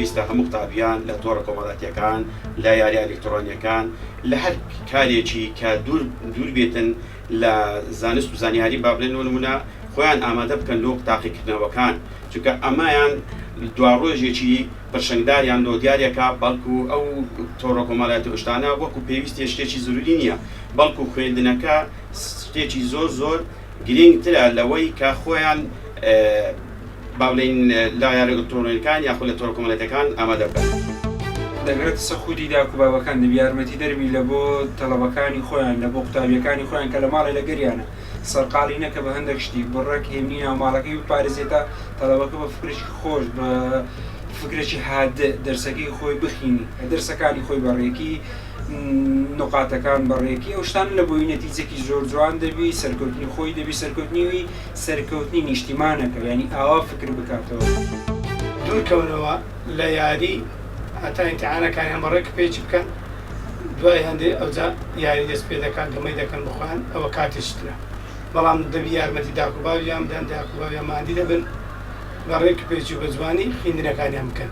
پێویستە هەموو قوتابیان لە تۆڕە کۆمەڵایەتیەکان لە یاری ئەلکترۆنیەکان لە هەر کارێکی کە دوور بێتن لە زانست و زانیاری با بڵێنەوە نمونە خۆیان ئامادە بکەن لۆ تاقیکردنەوەکان چونکە ئەمایان دوا ڕۆژێکی پرشنگداریان لۆ دیارێکە بەڵکو ئەو تۆڕە کۆمەڵایەتە شتانە وەکو پێویستی شتێکی زوروری نییە بەڵکو خوێندنەکە شتێکی زۆر گرنگترە لەوەی کە خۆیان با بڵێن لا یاری ئەلکترۆنیەکان یاخود لە تۆڕە کۆمەڵایەتەکان ئامادە بکەن. دەگرێت سەخودی داکوباوەکان دەبی یارمەتی دەربی لە بۆ تەڵەبەکانی خۆیان لە بۆ قوتابیەکانی خۆیان کە لە ماڵی لە گەریانە سەرقاڵی نەکە بە هەندێک شتی بڕێک هێمنی ناوماڵەکەی بپارێزێتە تەڵەبەکە بە فکرێکی خۆش بە فکرێکی هادە دەرسەکەی خۆی بخینی دەرسەکانی خۆی بەڕێکی نقاتەکان بەڕێکی ئەو شتان لە بۆی نەتیجەکی زۆر جوان دەبی سەرکەوتنی خۆی دەبی سەرکەوتنی نیشتیمانەکە ینی ئاوا فکر بکاتەوە دوورکەونەوە لە یاری هەتا ئیمتیحانەکانیان بەڕێک پێچ بکەن دوای هەندێک ئەوجا یاری دەست پێ دەکەن گەمەی دەکەن بخۆیان ئەوە کاتیشترە بەڵام دەبی یارمەتی داکوباویان بدەن داکوباویان مادی دەبن بەڕێک پێچ و بە جوانی خوێندنەکانیان بکەن.